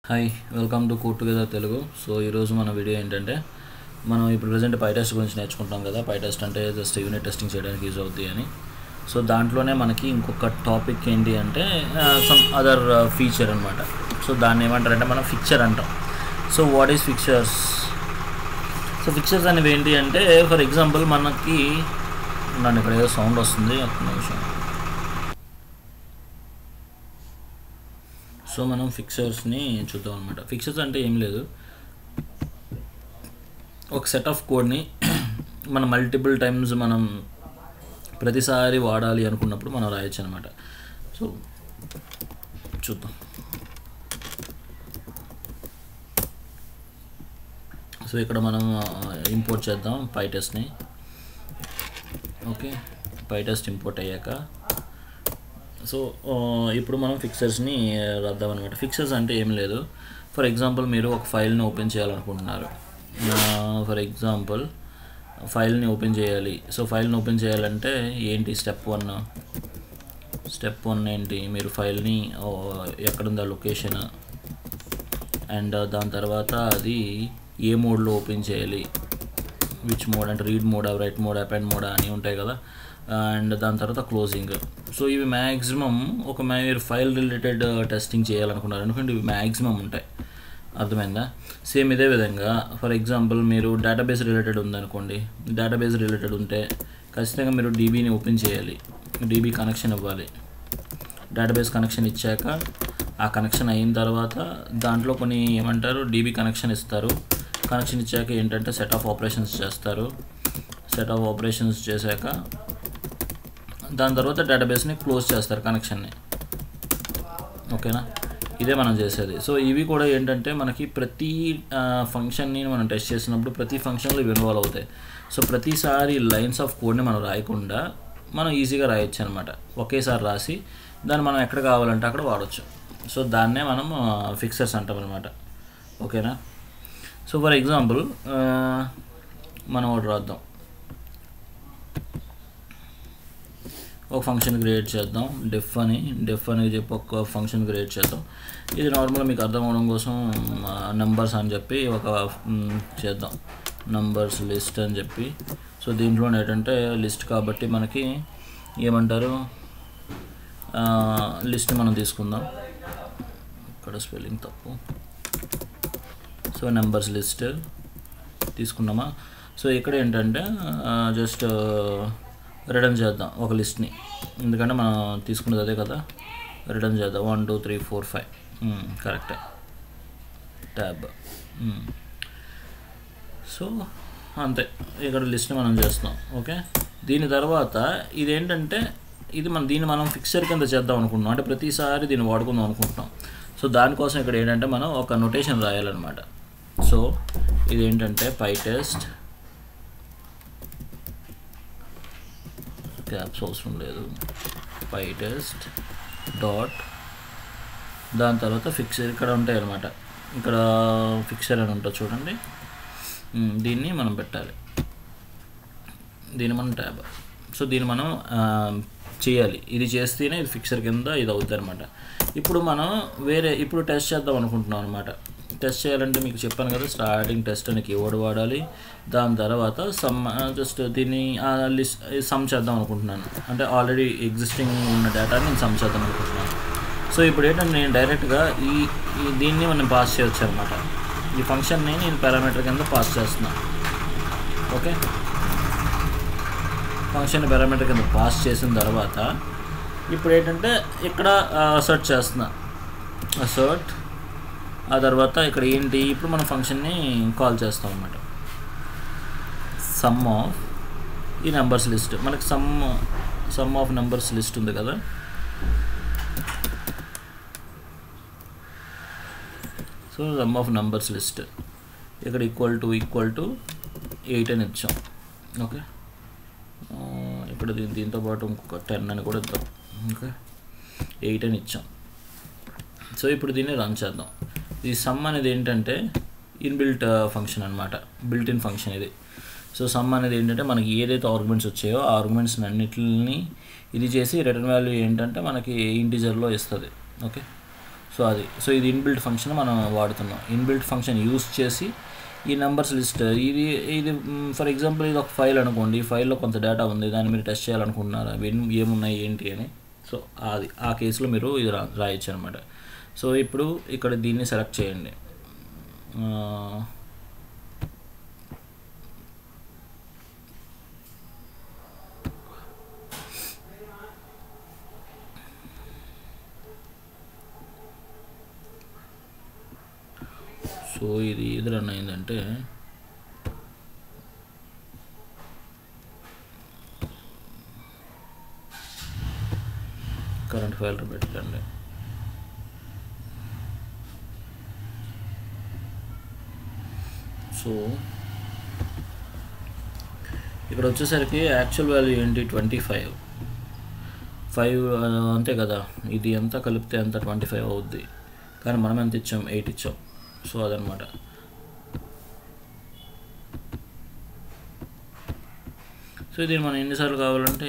Hi welcome to code together Telugu. So ఈరోజు మన video ఏంటంటే మనం ఇప్పుడు ప్రజెంట్ పైటెస్ట్ గురించి నేర్చుకుంటాం కదా. పైటెస్ట్ అంటే జస్ట్ యూనిట్ టెస్టింగ్ చేయడానికి యూజ్ అవుద్ది అని. సో దాంట్లోనే మనకి ఇంకొక టాపిక్ ఏంటి అంటే సమ్ అదర్ ఫీచర్ అనమాట. సో దాన్ని ఏమంటారంటే మనం ఫిక్చర్ అంటాం. So what is fixtures? So fixtures అనేవి ఏంటి అంటే ఫర్ ఎగ్జాంపుల్ మనకి నన్ను ఇక్కడ ఏదో సౌండ్ వస్తుంది, ఒక్క నిమిషం. సో మనం ఫిక్చర్స్ని చూద్దాం అనమాట. ఫిక్చర్స్ అంటే ఏం లేదు, ఒక సెట్ ఆఫ్ కోడ్ని మనం మల్టిపుల్ టైమ్స్ మనం ప్రతిసారి వాడాలి అనుకున్నప్పుడు మనం రాయొచ్చు అనమాట. సో చూద్దాం. సో ఇక్కడ మనం ఇంపోర్ట్ చేద్దాం పైటెస్ట్ని. ఓకే, పైటెస్ట్ ఇంపోర్ట్ అయ్యాక సో ఇప్పుడు మనం ఫిక్చర్స్ని రాద్దాం అనమాట. ఫిక్చర్స్ అంటే ఏం లేదు, ఫర్ ఎగ్జాంపుల్ మీరు ఒక ఫైల్ని ఓపెన్ చేయాలనుకుంటున్నారు. ఫర్ ఎగ్జాంపుల్ ఫైల్ని ఓపెన్ చేయాలి. సో ఫైల్ని ఓపెన్ చేయాలంటే ఏంటి స్టెప్ వన్ ఏంటి, మీరు ఫైల్ని ఎక్కడుందా లొకేషన్, అండ్ దాని తర్వాత అది ఏ మోడ్లో ఓపెన్ చేయాలి, విచ్ మోడ్ అంటే రీడ్ మోడా, రైట్ మోడా, అపెండ్ మోడా అని ఉంటాయి కదా, అండ్ దాని తర్వాత క్లోజింగ్. సో ఇవి మ్యాక్సిమం మీరు ఫైల్ రిలేటెడ్ టెస్టింగ్ చేయాలనుకున్నారు అనుకోండి, ఇవి మ్యాక్సిమం ఉంటాయి. అర్థమైందా? సేమ్ ఇదే విధంగా ఫర్ ఎగ్జాంపుల్ మీరు డేటాబేస్ రిలేటెడ్ ఉందనుకోండి, డేటాబేస్ రిలేటెడ్ ఉంటే ఖచ్చితంగా మీరు డీబీని ఓపెన్ చేయాలి, డీబీ కనెక్షన్ ఇవ్వాలి. డేటాబేస్ కనెక్షన్ ఇచ్చాక ఆ కనెక్షన్ అయిన తర్వాత దాంట్లో కొన్ని ఏమంటారు డీబీ కనెక్షన్ ఇస్తారు. కనెక్షన్ ఇచ్చాక ఏంటంటే సెట్ ఆఫ్ ఆపరేషన్స్ చేస్తారు. సెట్ ఆఫ్ ఆపరేషన్స్ చేశాక దాని తర్వాత డేటాబేస్ని క్లోజ్ చేస్తారు, కనెక్షన్ని. ఓకేనా, ఇదే మనం చేసేది. సో ఇవి కూడా ఏంటంటే మనకి ప్రతి ఫంక్షన్ని మనం టెస్ట్ చేసినప్పుడు ప్రతి ఫంక్షన్లో ఇవి ఇన్వాల్వ్ అవుతాయి. సో ప్రతిసారి లైన్స్ ఆఫ్ కోడ్ని మనం రాయకుండా మనం ఈజీగా రాయొచ్చు అనమాట. ఒకేసారి రాసి దాన్ని మనం ఎక్కడ కావాలంటే అక్కడ వాడచ్చు. సో దాన్నే మనం ఫిక్చర్స్ అంటాం అనమాట. ఓకేనా. సో ఫర్ ఎగ్జాంపుల్ మనం ఒకటి రాద్దాం, ఒక ఫంక్షన్ క్రియేట్ చేద్దాం. డెఫ్ అని చెప్పి ఒక ఫంక్షన్ క్రియేట్ చేద్దాం. ఇది నార్మల్గా మీకు అర్థం అవడం కోసం నెంబర్స్ అని చెప్పి ఒక చేద్దాం, నంబర్స్ లిస్ట్ అని చెప్పి. సో దీంట్లో ఏంటంటే లిస్ట్ కాబట్టి మనకి ఏమంటారు లిస్ట్ మనం తీసుకుందాం. ఇక్కడ స్పెల్లింగ్ తప్పు. సో నెంబర్స్ లిస్ట్ తీసుకున్నామా. సో ఇక్కడ ఏంటంటే జస్ట్ రిటర్న్ చేద్దాం ఒక లిస్ట్ని, ఎందుకంటే మనం తీసుకున్నది అదే కదా. రిటర్న్ చేద్దాం 1 2 3 4 5 కరెక్టే, ట్యాబ్. సో అంతే, ఇక్కడ లిస్ట్ని మనం చేస్తున్నాం. ఓకే, దీని తర్వాత ఇదేంటంటే దీన్ని మనం ఫిక్చర్ కింద చేద్దాం అనుకుంటున్నాం, అంటే ప్రతిసారి దీన్ని వాడుకుందాం అనుకుంటున్నాం. సో దానికోసం ఇక్కడ ఏంటంటే మనం ఒక నొటేషన్ రాయాలన్నమాట. సో ఇదేంటంటే పైటెస్ట్, క్యాప్స్ అవసరం లేదు, పైటెస్ట్ డాట్, దాని తర్వాత ఫిక్చర్ ఇక్కడ ఉంటాయి అన్నమాట. ఇక్కడ ఫిక్చర్ అని ఉంటుంది చూడండి, దీన్ని మనం పెట్టాలి, దీన్ని మనం ట్యాబ్. సో దీన్ని మనం చేయాలి, ఇది చేస్తేనే ఇది ఫిక్చర్ కింద ఇది అవుతుంది అనమాట. ఇప్పుడు మనం ఇప్పుడు టెస్ట్ చేద్దాం అనుకుంటున్నాం అనమాట. టెస్ట్ చేయాలంటే మీకు చెప్పాను కదా, స్టార్టింగ్ టెస్ట్ అని కీవర్డ్ వాడాలి. దాని తర్వాత జస్ట్ దీన్ని సమ్ చేద్దాం అనుకుంటున్నాను, అంటే ఆల్రెడీ ఎగ్జిస్టింగ్ ఉన్న డేటాని నేను సమ్ చేద్దాం అనుకుంటున్నాను. సో ఇప్పుడు ఏంటంటే నేను డైరెక్ట్గా దీన్ని మనం పాస్ చేయవచ్చు అనమాట. ఈ ఫంక్షన్ని నేను పారామీటర్ కింద పాస్ చేస్తున్నాను. ఓకే, ఫంక్షన్ పారామీటర్ కింద పాస్ చేసిన తర్వాత ఇప్పుడు ఏంటంటే ఇక్కడ అసర్ట్ చేస్తున్నా, అసర్ట్. ఆ తర్వాత ఇక్కడ ఏంటి, ఇప్పుడు మనం ఫంక్షన్ని కాల్ చేస్తాం అన్నమాట. సమ్ ఆఫ్ ఈ నెంబర్స్ లిస్ట్, మనకి సమ్ ఆఫ్ నెంబర్స్ లిస్ట్ ఉంది కదా. So some of numbers list ఇక్కడ ఈక్వల్ టు 8 అని ఇచ్చాం. ఓకే, ఇక్కడ దీంతో పాటు ఇంకొక 10 అని కూడా ఇద్దాం. ఓకే, 8 అని ఇచ్చాం. సో ఇప్పుడు దీన్ని రన్ చేద్దాం. ఈ సమ్ అనేది ఏంటంటే ఇన్బిల్ట్ ఫంక్షన్ అనమాట, బిల్ట్ ఇన్ ఫంక్షన్ ఇది. సో సమ్ అనేది ఏంటంటే మనకి ఏదైతే ఆర్గ్యుమెంట్స్ వచ్చాయో ఆ ఆర్గ్యుమెంట్స్ అన్నిటిని ఇది చేసి రిటర్న్ వాల్యూ ఏంటంటే మనకి ఇంటిజర్లో ఇస్తుంది. ఓకే, సో ఇది ఇన్బిల్ట్ ఫంక్షన్ మనం వాడుతున్నాం. ఇన్బిల్ట్ ఫంక్షన్ యూస్ చేసి ఈ నెంబర్స్ లిస్ట్ ఇది ఫర్ ఎగ్జాంపుల్ ఇది ఒక ఫైల్ అనుకోండి. ఈ ఫైల్లో కొంత డేటా ఉంది, దాన్ని మీరు టెస్ట్ చేయాలనుకుంటున్నారు అవి ఏమున్నాయి ఏంటి అని. సో ఆ కేసులో మీరు ఇది రాయొచ్చు అనమాట. సో ఇప్పుడు ఇక్కడ దీన్ని సెలెక్ట్ చేయండి. సో ఇది ఏది రన్ అయిందంటే కరెంట్ ఫైల్ పెట్టండి. సో ఇక్కడ వచ్చేసరికి యాక్చువల్ వాల్యూ ఏంటి 25 అంతే కదా. ఇది ఎంత కలిపితే ఎంత 25 అవుద్ది, కానీ మనం ఎంత ఇచ్చాం 8 ఇచ్చాం. సో అదనమాట. సో ఇది మనం ఎన్నిసార్లు కావాలంటే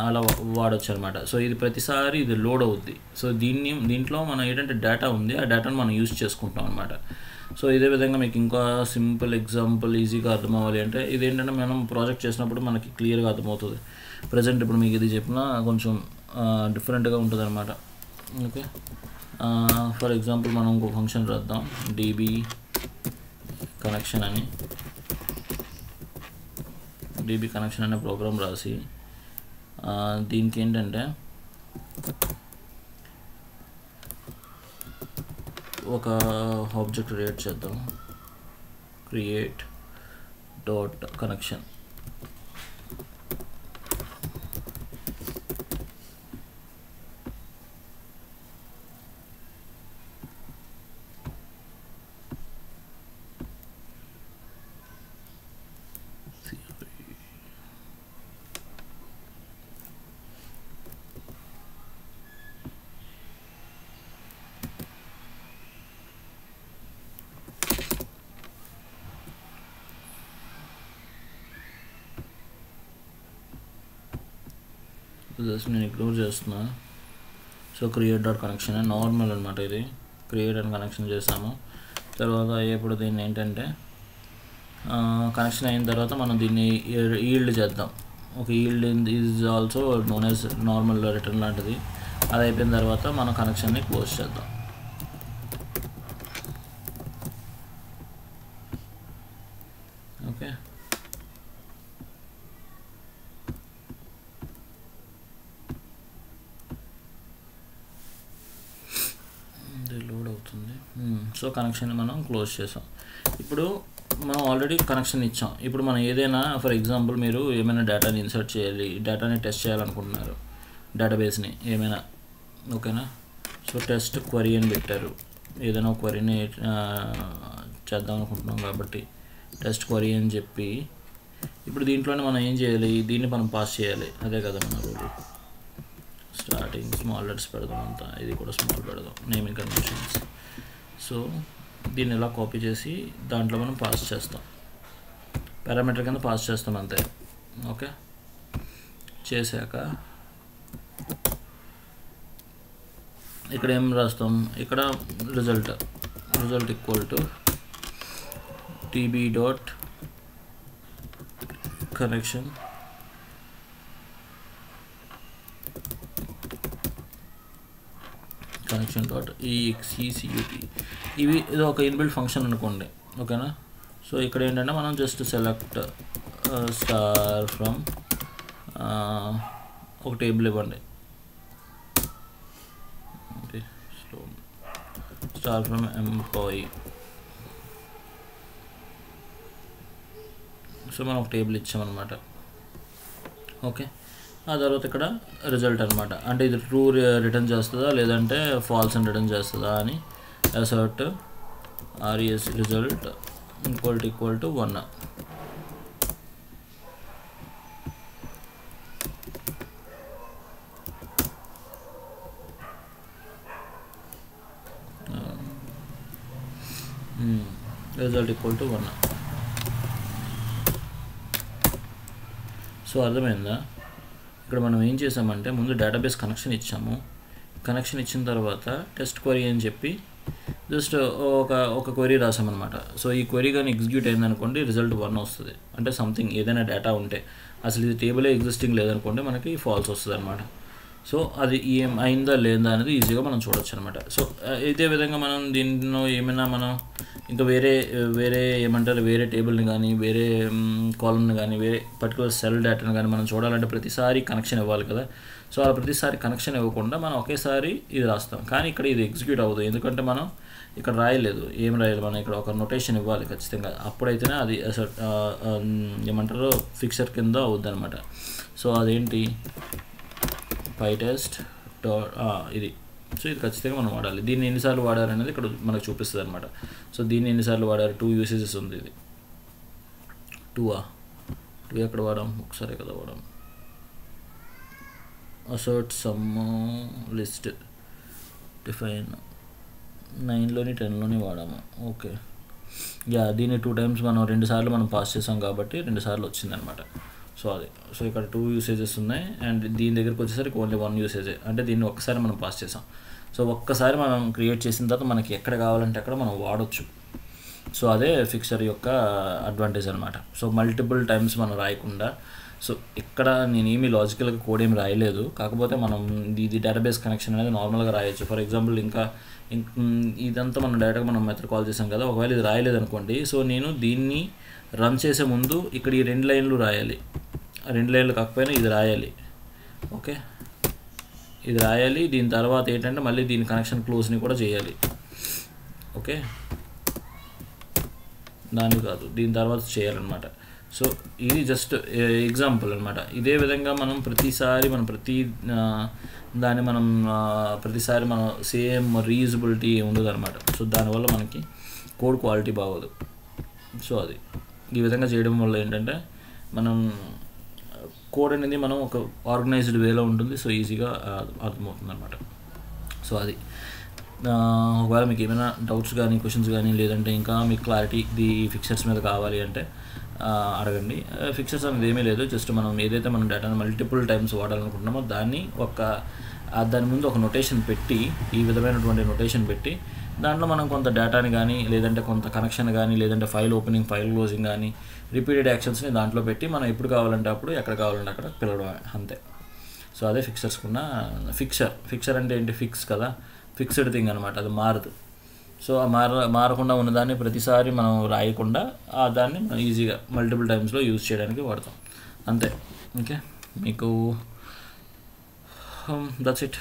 అలా వాడచ్చు అనమాట. సో ఇది ప్రతిసారి ఇది లోడ్ అవుద్ది. సో దీంట్లో మనం ఏంటంటే డేటా ఉంది, ఆ డేటాను మనం యూజ్ చేసుకుంటాం అనమాట. సో ఇదే విధంగా మీకు ఇంకా సింపుల్ ఎగ్జాంపుల్ ఈజీగా అర్థం అవ్వాలి అంటే ఇదేంటంటే మనం ప్రాజెక్ట్ చేసినప్పుడు మనకి క్లియర్గా అర్థమవుతుంది. ప్రజెంట్ ఇప్పుడు మీకు ఇది చెప్పినా కొంచెం డిఫరెంట్గా ఉంటుంది అనమాట. ఓకే, ఫర్ ఎగ్జాంపుల్ మనం ఇంకో ఫంక్షన్ రాద్దాం, డీబీ కనెక్షన్ అని. డీబీ కనెక్షన్ అనే ప్రోగ్రామ్ రాసి దీనికి ఏంటంటే ఒక ఆబ్జెక్ట్ క్రియేట్ చేద్దాం, క్రియేట్ డాట్ కనెక్షన్. జస్ట్ నేను ఇగ్నోర్ చేస్తున్నా. So create dot connection normal అనమాట. ఇది క్రియేట్ అండ్ కనెక్షన్ చేసాము. తర్వాత ఇప్పుడు దీన్ని ఏంటంటే కనెక్షన్ అయిన తర్వాత మనం దీన్ని ఈల్డ్ చేద్దాం. ఒక yield is also known as normal return లాంటిది. అది అయిపోయిన తర్వాత మనం కనెక్షన్ని క్లోజ్ చేద్దాం. ఓకే, లోడ్ అవుతుంది. సో కనెక్షన్ మనం క్లోజ్ చేసాం. ఇప్పుడు మనం ఆల్రెడీ కనెక్షన్ ఇచ్చాం. ఇప్పుడు మనం ఏదైనా ఫర్ ఎగ్జాంపుల్ మీరు ఏమైనా డేటాని ఇన్సర్ట్ చేయాలి, డేటాని టెస్ట్ చేయాలనుకుంటున్నారు, డేటాబేస్ని ఏమైనా. ఓకేనా. సో టెస్ట్ క్వరీ అని పెట్టారు. ఏదైనా క్వరీని చేద్దాం అనుకుంటున్నాం కాబట్టి టెస్ట్ క్వరీ అని చెప్పి ఇప్పుడు దీంట్లోనే మనం ఏం చేయాలి, దీన్ని మనం పాస్ చేయాలి. అదే కదా మన రూల్. స్టార్టింగ్ స్మాల్ లెటర్స్ పెడదాం, అంతా ఇది కూడా స్మాల్ పెడదాం, నేమింగ్ కన్వెన్షన్స్. సో దీన్ని ఇలా కాపీ చేసి దాంట్లో మనం పాస్ చేస్తాం, పారామీటర్ కింద పాస్ చేస్తాం అంతే. ఓకే, చేశాక ఇక్కడ ఏం రాస్తాం, ఇక్కడ result equal to TB dot connection dot execute. ఇది ఒక ఇన్బిల్ట్ ఫంక్షన్ అనుకోండి. ఓకేనా. సో ఇక్కడ ఏంటంటే మనం జస్ట్ సెలెక్ట్ స్టార్ ఫ్రమ్ ఒక టేబుల్ ఇవ్వండి, స్టార్ ఫ్రమ్ ఎంప్లాయీ. సో మనం ఒక టేబుల్ ఇచ్చామన్నమాట. ఓకే, ఆ తర్వాత ఇక్కడ రిజల్ట్ అనమాట. అంటే ఇది ట్రూ రిటర్న్ చేస్తుందా లేదంటే ఫాల్స్ అని రిటర్న్ చేస్తుందా అని asset res result equal to 1. Result equal to 1. So అర్థమైందా. ఇక్కడ మనం ఏం చేసామంటే ముందు డేటాబేస్ కనెక్షన్ ఇచ్చాము, కనెక్షన్ ఇచ్చిన తర్వాత టెస్ట్ క్వరీ అని చెప్పి జస్ట్ ఒక క్వరీ రాసామన్నమాట. సో ఈ క్వరీ కానీ ఎగ్జిక్యూట్ అయిందనుకోండి రిజల్ట్ 1 వస్తుంది. అంటే సంథింగ్ ఏదైనా డేటా ఉంటే, అసలు ఇది టేబులే ఎగ్జిస్టింగ్ లేదనుకోండి మనకి ఫాల్స్ వస్తుంది అనమాట. సో అది ఏం అయిందా లేదా అనేది ఈజీగా మనం చూడొచ్చు అనమాట. సో ఇదే విధంగా మనం దీనిలో ఏమైనా మనం ఇంకా వేరే ఏమంటారు వేరే టేబుల్ని కానీ వేరే కాలమ్ని కానీ వేరే పర్టికులర్ సెల్ డేటాని కానీ మనం చూడాలంటే ప్రతిసారి కనెక్షన్ ఇవ్వాలి కదా. సో అలా ప్రతిసారి కనెక్షన్ ఇవ్వకుండా మనం ఒకేసారి ఇది రాస్తాం. కానీ ఇక్కడ ఇది ఎగ్జిక్యూట్ అవ్వదు, ఎందుకంటే మనం ఇక్కడ రాయలేదు. ఏం రాయాలి మనం ఇక్కడ ఒక నొటేషన్ ఇవ్వాలి ఖచ్చితంగా, అప్పుడైతేనే అది ఏమంటారు ఫిక్సర్ కింద అవుద్ది అనమాట. సో అదేంటి pytest ఇది. సో ఇది ఖచ్చితంగా మనం వాడాలి. దీన్ని ఎన్నిసార్లు వాడారు అనేది ఇక్కడ మనకు చూపిస్తుంది అనమాట. సో దీన్ని ఎన్నిసార్లు వాడారు, 2 యూసేజెస్ ఉంది ఇది. 2 ఎక్కడ వాడాం, ఒకసారి కదా వాడాం. అసర్ట్ సమ్ లిస్ట్ డిఫైన్ 9లోని 10లోని వాడాము. ఓకే దీన్ని 2 టైమ్స్ మనం 2 సార్లు మనం పాస్ చేసాం కాబట్టి 2 సార్లు వచ్చిందనమాట. సో అది. సో ఇక్కడ 2 యూసేజెస్ ఉన్నాయి అండ్ దీని దగ్గరికి వచ్చేసరికి ఓన్లీ 1 యూసేజే, అంటే దీన్ని ఒక్కసారి మనం పాస్ చేసాం. సో ఒక్కసారి మనం క్రియేట్ చేసిన తర్వాత మనకి ఎక్కడ కావాలంటే అక్కడ మనం వాడచ్చు. సో అదే ఫిక్సర్ యొక్క అడ్వాంటేజ్ అనమాట. సో మల్టిపుల్ టైమ్స్ మనం రాయకుండా, సో ఇక్కడ నేను ఏమీ లాజికల్గా కోడ్ ఏమి రాయలేదు, కాకపోతే మనం ఇది డేటాబేస్ కనెక్షన్ అనేది నార్మల్గా రాయొచ్చు. ఫర్ ఎగ్జాంపుల్ ఇంకా ఇదంతా మనం డైరెక్ట్గా మనం మెథడ్ కాల్ చేసాం కదా, ఒకవేళ ఇది రాయలేదు అనుకోండి. సో నేను దీన్ని రన్ చేసే ముందు ఇక్కడ ఈ 2 లైన్లు రాయాలి, 2 లైన్లు కాకపోయినా ఇది రాయాలి. ఓకే ఇది రాయాలి. దీని తర్వాత ఏంటంటే మళ్ళీ దీని కనెక్షన్ క్లోజ్ని కూడా చేయాలి. ఓకే దాన్ని కాదు, దీని తర్వాత చేయాలన్నమాట. సో ఇది జస్ట్ ఎగ్జాంపుల్ అనమాట. ఇదే విధంగా మనం ప్రతిసారి ప్రతిసారి మనం సేమ్ రీయూజబిలిటీ ఉండదు అనమాట. సో దానివల్ల మనకి కోడ్ క్వాలిటీ బాగోదు. సో అది ఈ విధంగా చేయడం వల్ల ఏంటంటే మనం కోడ్ అనేది మనం ఒక ఆర్గనైజ్డ్ వేలో ఉంటుంది. సో ఈజీగా అర్థమవుతుంది అనమాట. సో అది ఒకవేళ మీకు ఏమైనా డౌట్స్ కానీ క్వశ్చన్స్ కానీ లేదంటే ఇంకా మీకు క్లారిటీ ది ఫిక్చర్స్ మీద కావాలి అంటే అడగండి. ఫిక్చర్స్ అనేది ఏమీ లేదు, జస్ట్ మనం ఏదైతే మనం డేటాను మల్టిపుల్ టైమ్స్ వాడాలనుకుంటున్నామో దాన్ని దాని ముందు ఒక నొటేషన్ పెట్టి, ఈ విధమైనటువంటి నొటేషన్ పెట్టి దాంట్లో మనం కొంత డేటాని కానీ లేదంటే కొంత కనెక్షన్ కానీ లేదంటే ఫైల్ ఓపెనింగ్ ఫైల్ క్లోజింగ్ కానీ రిపీటెడ్ యాక్షన్స్ని దాంట్లో పెట్టి మనం ఎప్పుడు కావాలంటే అప్పుడు ఎక్కడ కావాలంటే అక్కడ పిలవడమే అంతే. సో అదే ఫిక్చర్స్కున్న ఫిక్చర్ అంటే ఏంటి, ఫిక్స్ కదా, ఫిక్స్డ్ థింగ్ అనమాట, అది మారదు. సో ఆ మారకుండా ఉన్నదాన్ని ప్రతిసారి మనం రాయకుండా దాన్ని మనం ఈజీగా మల్టిపుల్ టైమ్స్లో యూజ్ చేయడానికి వాడతాం అంతే. ఓకే మీకు దట్స్ ఇట్.